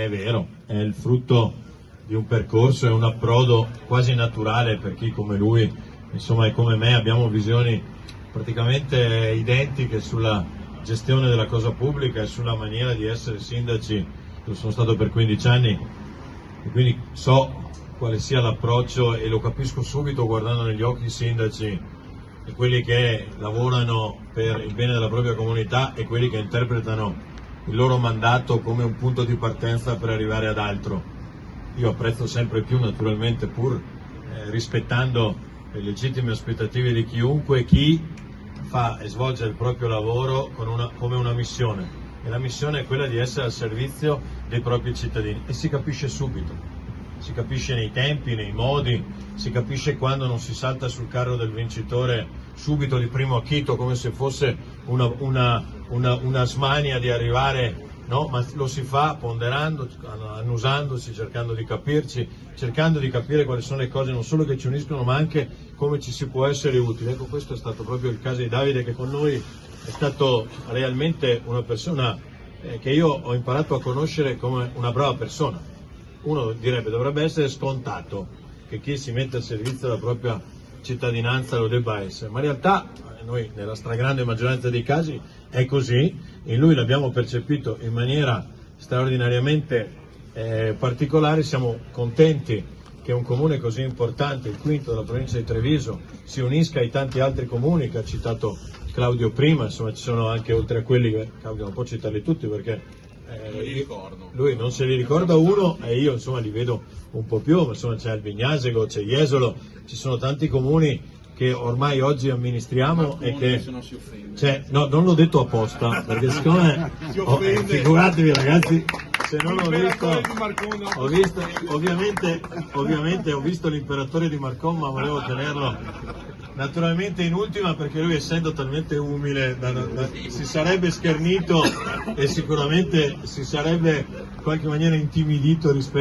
è vero, è il frutto di un percorso, è un approdo quasi naturale per chi come lui, insomma, e come me abbiamo visioni praticamente identiche sulla gestione della cosa pubblica e sulla maniera di essere sindaci. Io sono stato per 15 anni e quindi so quale sia l'approccio e lo capisco subito guardando negli occhi i sindaci e quelli che lavorano per il bene della propria comunità e quelli che interpretano il loro mandato come un punto di partenza per arrivare ad altro. Io apprezzo sempre più, naturalmente, pur rispettando le legittime aspettative di chiunque, chi fa e svolge il proprio lavoro come una missione, e la missione è quella di essere al servizio dei propri cittadini, e si capisce subito, si capisce nei tempi, nei modi, si capisce quando non si salta sul carro del vincitore subito di primo acchito come se fosse una smania di arrivare. No, ma lo si fa ponderando, annusandosi, cercando di capirci, cercando di capire quali sono le cose non solo che ci uniscono ma anche come ci si può essere utili. Ecco, questo è stato proprio il caso di Davide, che con noi è stato realmente una persona che io ho imparato a conoscere come una brava persona. Uno direbbe dovrebbe essere scontato che chi si mette al servizio della propria cittadinanza lo debba essere, ma in realtà noi nella stragrande maggioranza dei casi è così, e lui l'abbiamo percepito in maniera straordinariamente particolare. Siamo contenti che un comune così importante, il quinto della provincia di Treviso, si unisca ai tanti altri comuni che ha citato Claudio prima. Insomma, ci sono anche, oltre a quelli che Claudio non può citarli tutti perché lui non se li ricorda uno, e io insomma li vedo un po' più, ma insomma c'è Albignasego, c'è Jesolo, ci sono tanti comuni che ormai oggi amministriamo e che no, non l'ho detto apposta perché siccome figuratevi ragazzi, se non ho visto ovviamente ho visto l'imperatore di Marcon, ma volevo tenerlo naturalmente in ultima perché lui, essendo talmente umile, si sarebbe schernito e sicuramente si sarebbe in qualche maniera intimidito rispetto